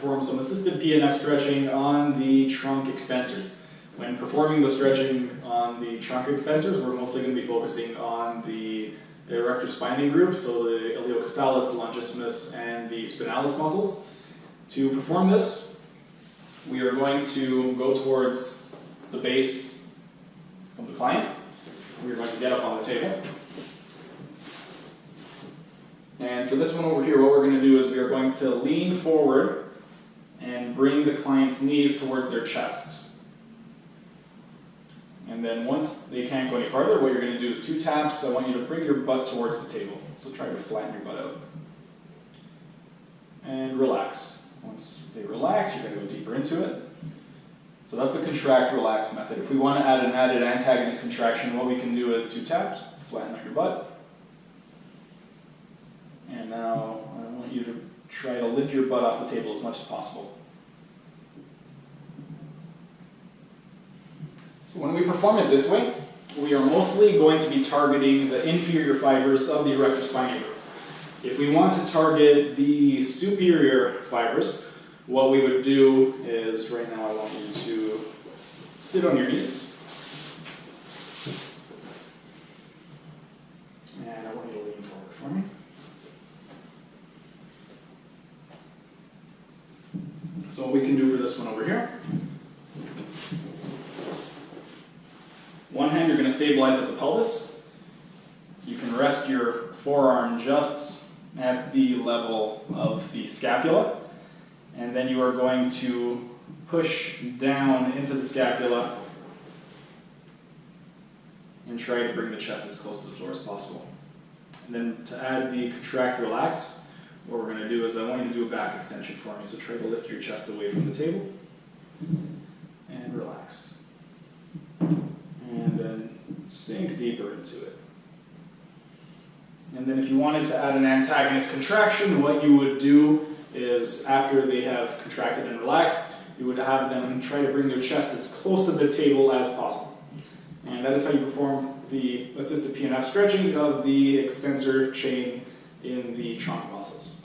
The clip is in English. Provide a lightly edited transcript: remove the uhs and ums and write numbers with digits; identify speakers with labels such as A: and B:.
A: perform some assisted PNF stretching on the trunk extensors. When performing the stretching on the trunk extensors, we're mostly going to be focusing on the erector spinae group, so the iliocostalis, the longissiumus, and the spinalis muscles. To perform this, we are going to go towards the base of the client. We're going to get up on the table. And for this one over here, what we're going to do is we are going to lean forward and bring the client's knees towards their chest. And then once they can't go any farther, what you're going to do is 2 taps. I want you to bring your butt towards the table. So try to flatten your butt out. And relax. Once they relax, you're going to go deeper into it. So that's the contract, relax method. If we want to add an added antagonist contraction, what we can do is 2 taps, flatten out your butt. And now I want you to try to lift your butt off the table as much as possible. So when we perform it this way, we are mostly going to be targeting the inferior fibers of the erector spinae group. If we want to target the superior fibers, what we would do is, right now I want you to sit on your knees. And I want you to lean forward for me. So what we can do for this one over here, one hand you're going to stabilize at the pelvis. You can rest your forearm just at the level of the scapula, and then you are going to push down into the scapula and try to bring the chest as close to the floor as possible. And then to add the contract, relax, what we're going to do is I want you to do a back extension for me. So try to lift your chest away from the table and relax. And then sink deeper into it. And then if you wanted to add an antagonist contraction, what you would do is after they have contracted and relaxed, you would have them try to bring their chest as close to the table as possible. And that is how you perform the assisted PNF stretching of the extensor chain in the trunk muscles.